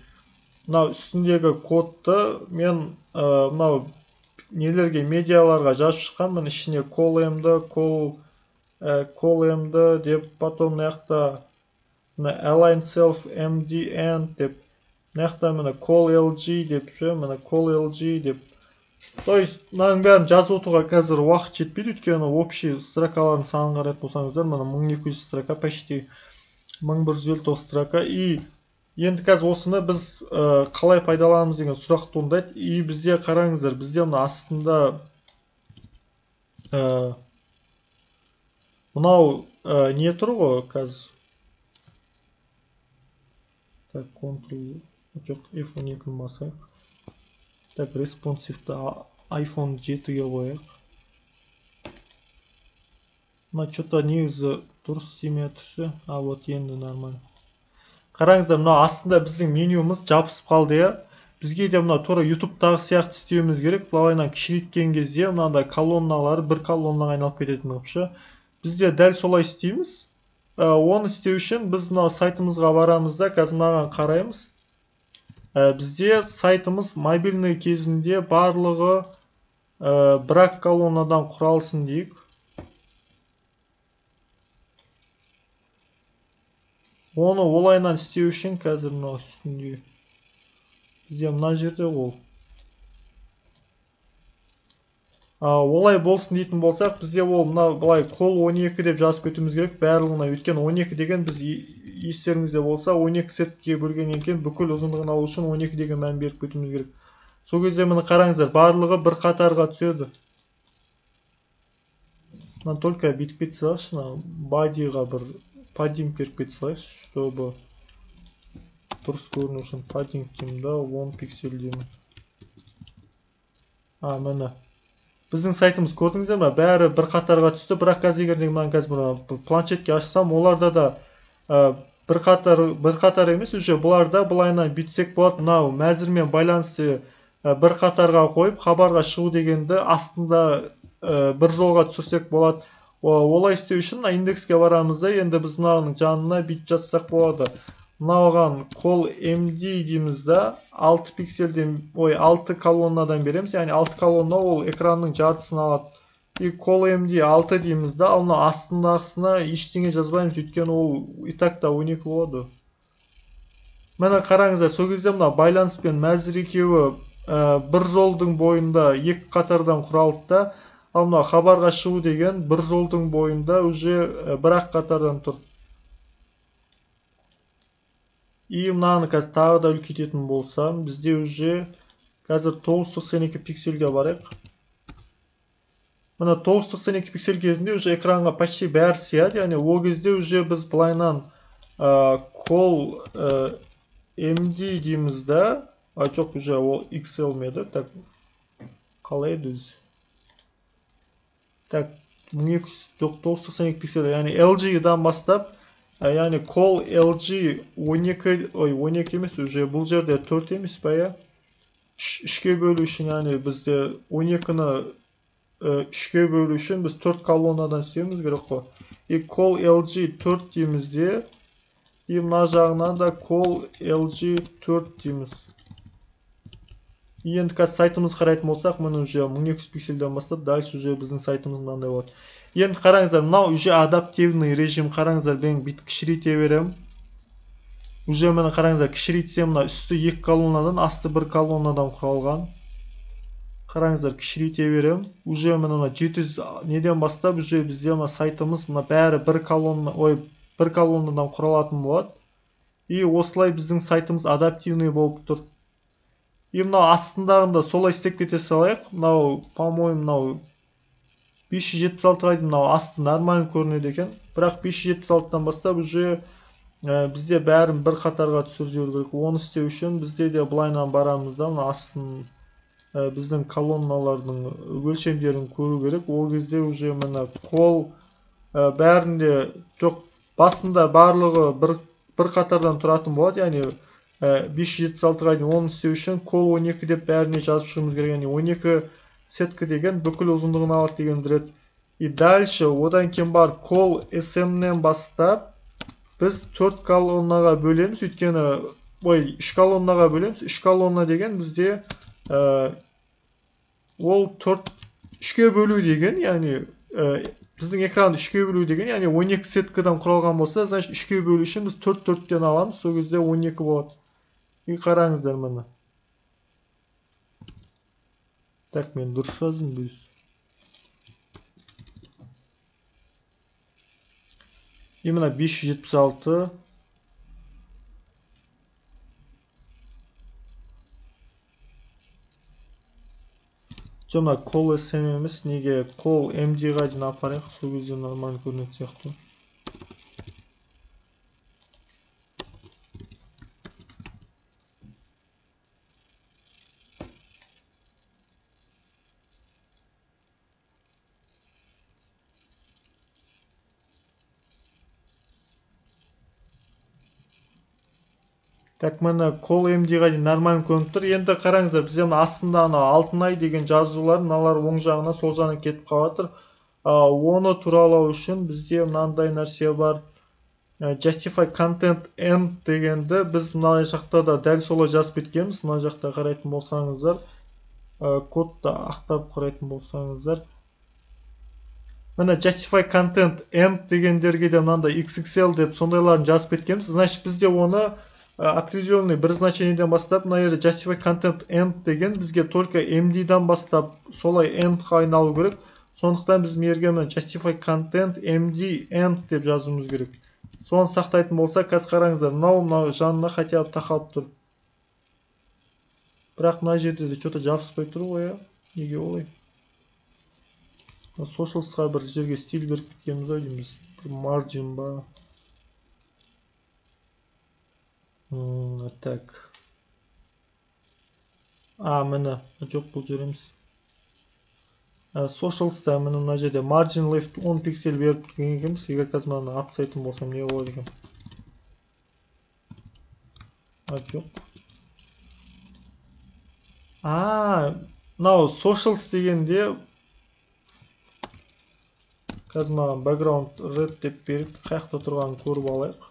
мынау үстіндегі кодты мен мынау нелерге, медиаларға жазып шыққан, мен ішіне call-m'ді деп, потом мынаяқта align self mdn деп, мынаяқта міне call-lg деп, міне call-lg деп. То есть мынаның бәрін жазып отыруға қазір уақыт жетпейді, өйткені общий строкалардың санын қарайтын болсаңыздар, міне 1200 строка, почти 1159 строка. И енді қазір осыны біз қалай пайдаланамыз деген сұрақ туындайды. И бізде қараңыздар, бізде мына астында мынау не тұр ғой қазір. Так, Ctrl, жоқ, F12-ні басайық. Так, респонсивті iPhone 7-ге қояйық. Мына что-то негізі дұрыс істемей жатыршы. Вот енді нормально. Қараңыздар, мына астында біздің менюмыз жабысып қалды я. Бізге де мына тура YouTube-тағы сияқты істеуіміз керек. Былайынан кішірейткен кезде мынандай колонналары бір колоннаға айналып кететін болыпшы. Бізде дәл солай істейміз. Оны істеу үшін біз мынау сайтымызға барамыз да, қазір мынаған қараймыз. Бізде сайтымыз мобильный кезінде барлығы бір-ақ колоннадан құралсын дейік. Оны олайынан істеу үшін қазір мынау үстінде. Бізде мына жерде ол. Олай болсын дейтін болсақ, бізде ол мына былай кол 12 деп жазып кетуіміз керек барлығына. Өйткені 12 деген біз естеріңізде болса 12 сетке бөлгеннен кейін бүкіл ұзындығын алу үшін 12 деген мән беріп кетуіміз керек. Сол кезде міне қараңыздар, барлығы бір қатарға түседі. Мына только бүйтіп кете салайықшы, бодиға бір паддинг беріп кете салайықшы, чтобы дұрыс көріну үшін паддинг деймін да, 10 пиксель деймін. Міне. Біздің сайтымыз көрдіңіздер ме? Бәрі бір қатарға түсті, бірақ қазір мен қазір планшетке ашсам, оларда да бір қатар емес, уже бұларда былайынан бүйтсек болады. Мынау мәзірмен байланысты бір қатарға қойып, хабарға шығу дегенді астында бір жолға түсірсек болады. Олай істеу үшін индекске барамыз да, енді біз мынаның жанына бит жазсақ болады. Мынауған call md дейміз да, 6 пикселден, 6 колоннадан береміз, яғни 6 колонна ол экранның жартысын алады. И call md 6 дейміз да, оны астындағысына ештеңе жазбаймыз, өйткені ол и так та 12 болады. Міне қараңыздар, сол кезде мына байланыс пен мәзір екеуі бір жолдың бойында екі қатардан құралды да, ал мына хабарға шығу деген бір жолдың бойында уже бір-ақ қатардан тұр. И мынаны қазір тағы да үлкейтетін болсам, бізде уже қазір 992 пиксельге барайық. Мына 992 пиксель кезінде уже экранға почти бәрі сияды, яғни ол кезде уже біз былайынан call md дейміз да, жоқ уже ол XL меді, так қалай еді өзі? Так, 992 пиксель, яғни LG-дан бастап, яғни call LG 12 емес, уже бұл жерде 4 емес па, я? 3-ке бөлу үшін, яғни бізде 12-ні 3-ке бөлу үшін біз 4 колоннадан істеуіміз керек қой. И call LG 4 дейміз де, и мына жағынан да call LG 4 дейміз. Енді қазір сайтымыз қарайтын болсақ, мұны уже 1200 пиксельден бастап, дальше уже біздің сайтымыз мынандай болады. Енді қараңыздар, мынау уже адаптивный режим, қараңыздар, мен бүйтіп кішірейте берем. Уже мені қараңыздар, кішірейтсем, мына үсті 2 колоннадан, асты 1 колоннадан құралған. Қараңыздар, кішірейте берем. Уже мына 700 неден бастап, уже бізде мына сайтымыз мына бәрі бір колоннадан құралатын болады. И осылай біздің сайтымыз адаптивный болып тұр. И мынау астындағында солай істеп кете салайық. Мынау, по-моему, мынау 576-ға дейін мынау асты нормально көрінеді екен. Бірақ 576-дан бастап уже бізде бәрін бір қатарға түсіріп жіберу керек. Оны істеу үшін бізде де былайынан барамыз да, мына астын біздің колонналардың өлшемдерін көру керек. Ол кезде уже мына call бәрінде жоқ, басында барлығы бір қатардан тұратын болады, яғни 576-ға дейін оны істеу үшін call 12 деп бәріне жазып шығымыз керек, яғни 12 сетка деген бүкіл ұзындығын алады деген дұрет. И дальше одан кейін бар call SM-нен бастап біз 4 колоннаға бөлеміз, өйткені 3 колоннаға бөлеміз. 3 колонна деген бізде ол 3-ке бөлу деген, яғни біздің экранды 3-ке бөлу деген, яғни 12 сеткадан құралған болса, значит 3-ке бөлу үшін біз 4-4-тен аламыз, сол кезде 12 болады. И қараңыздар мені. Так, мен дұрыс жаздым біз. Именно 576. Жома call SM емес, неге call MD-ға дейін апарайық, сол кезде нормально көрінетін сияқты. Так, мені call MD-ға дейін нормально көрініп тұр. Енді қараңыздар, бізде астында алтынай деген жазулар, мыналар оң жағына сол жағына кетіп қалып жатыр. Оны туралау үшін бізде мынандай нәрсе бар. Justify content end дегенді біз мына жақта да дәл солай жазып кеткенбіз. Мына жақта қарайтын болсаңыздар, кодта ақтарып қарайтын болсаңыздар. Мына justify content end дегендерге де мынандай XXL деп сондайларын жазып кеткенбіз. Значит, бізде оны определенный бір значениеден бастап, мына жерде justify content end деген бізге только MD-дан бастап солай end-ға айналу керек. Сондықтан біз мерге justify content MD end деп жазуымыз керек. Соны сақтайтын болса, қазір қараңыздар, мынау жанына хотя бы тақалып тұр. Бірақ мына жерде де что-то жабыспай тұр ғой, неге олай? Socials'қа бір жерге стиль беріп кеткенбіз ау дейміз. Бір margin ба. Так. Міне, жоқ бұл жеріміз. Socials'та міне мына жерде margin left 10 пиксель беріп тұрген екенбіз. Егер қазір мынаны апсайтын болсам не болады екен? Жоқ. Мынау Socials дегенде қазір маған background red деп беріп, қаяқта тұрғанын көріп алайық.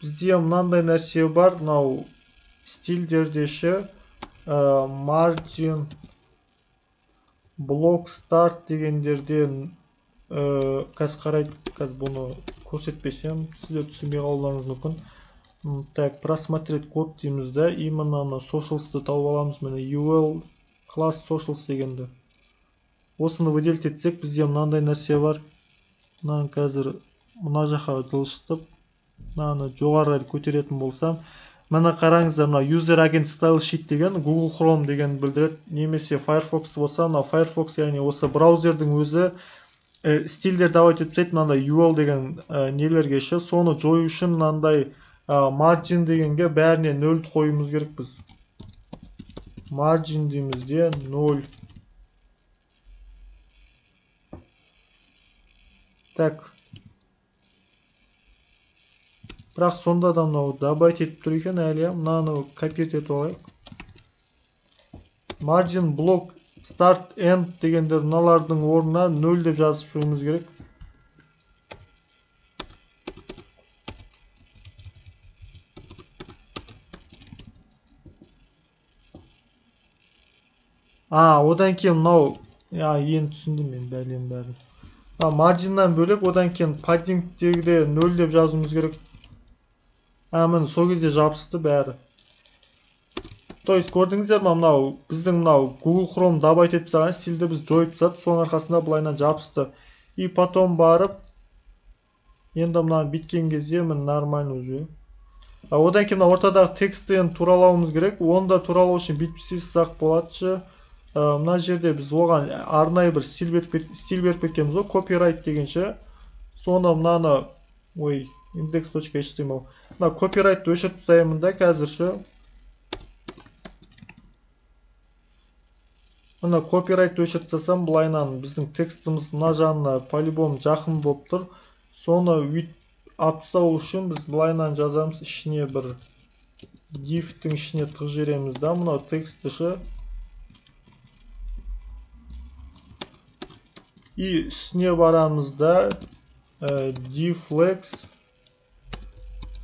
Бізде мынандай нәрсе бар, мынау стильдердеші margin block start дегендерден қазір қарайды, қазір бұны көрсетпесем, сіздер түсінбей қалуларыңыз мүмкін. Так, просмотреть код дейміз да, именно socials'ты тауып аламыз. Міне UL class socials дегенді. Осыны выделить етсек, бізде мынандай нәрсе бар. Мынаны қазір мына жаққа жылжытып, мынаны жоғары көтеретін болсам, мына қараңыздар, мына user agent style sheet деген Google Chrome деген білдіреді. Немесе Firefox болса, мына Firefox, яғни осы браузердің өзі стильдер давать етпейді, мынандай UL деген нелерге ше, соны жою үшін мынандай margin дегенге бәріне 0 қойымыз керек біз. Margin деймізде 0. Так. Бірақ сонда да мынау добавить етіп тұр екен әлі, мынаны копировать етіп алайық. Margin block start end дегендер мыналардың орнына 0 деп жазып шығуымыз керек. Одан кейін мынау, енді түсіндім мен бәлем бәрін. Marginнан бөлек, одан кейін padding'дегіде 0 деп жазуымыз керек. Міне сол кезде жабысты бәрі. То есть көрдіңіздер ма, мынау біздің мынау Google Chrome добавить етіп тастаған стильді біз жойып тастадық, соның арқасында былайынан жабысты. И потом барып, енді мынаны біткен кезде міне нормально уже. Одан кейін ортадағы текстен туралауымыз керек. Оны да туралау үшін бүйтпесек болады. Мына жерде біз оған арнайы бір стиль беріп кеткенбіз ғой, copyright дегенше. Соны мынаны, index.html. Мына copyright-ты өшіріп тастаймын да қазірше. Мына copyright-ты өшіріп тастасам, былайынан біздің текстіміз мына жағына по-любому жақын болып тұр. Соны алып тастау үшін біз былайынан жазамыз, ішіне бір div-тің ішіне тығып жібереміз да, мынау текстті ше. И үстіне барамыз да deflex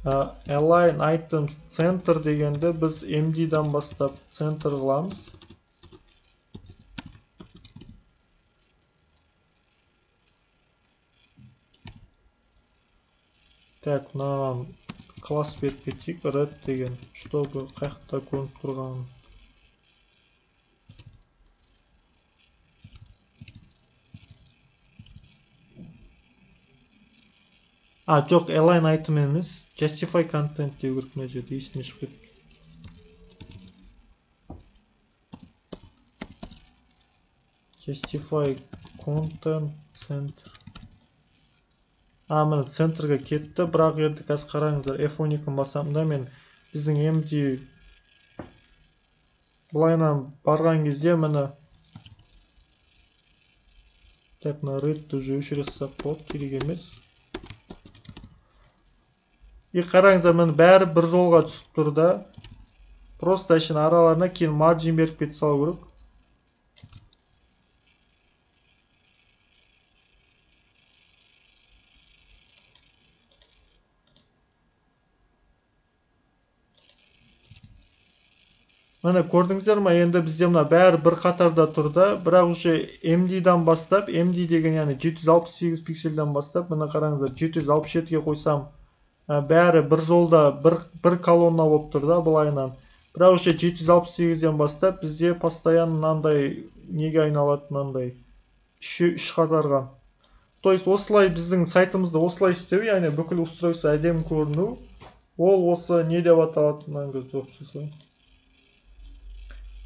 align items center дегенді біз MD-дан бастап center қыламыз. Так, мынаған класс беріп кетейік, red деген, чтобы қаяқта көрініп тұрғанын. Жоқ, align item емес, justify content деу керек мына жерде, есіме шығып кетті. Justify content center. Міне центрға кетті, бірақ енді қазір қараңыздар, F12-ін басамда мен біздің MD былайынан барған кезде міне так, мына red-ті уже өшірсек болады, керек емес. И қараңыздар, мен бәрі бір жолға түсіп тұр да. Просто әшін араларына кейін margin беріп кетіп салу керек. Міне көрдіңіздер ма, енді бізде мына бәрі бір қатарда тұр да, бірақ уже MD-дан бастап, MD деген яғни 768 пикселден бастап, міне қараңыздар, 767-ге қойсам, бәрі бір жолда бір колонна болып тұр да, былайынан. Бірақ уже 768-ден бастап бізде постоянно мынандай неге айналады, мынандай үш қатарға. То есть осылай біздің сайтымызды осылай істеу, яғни бүкіл устройство әдемі көріну, ол осы не деп аталады, мынаңғы жоқ сөзі.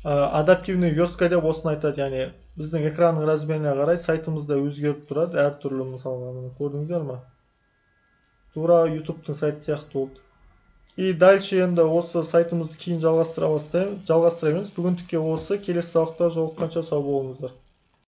Адаптивный верстка деп осыны айтады, яғни біздің экранның размеріне қарай сайтымызда өзгеріп тұрады, әртүрлі мысалға, көрдіңіздер ма? Тура YouTube-тың сайты сияқты болды. И дальше енді осы сайтымызды кейін жалғастыра береміз. Бүгіндікке осы, келесі сабақта жолыққанша сау болыңыздар.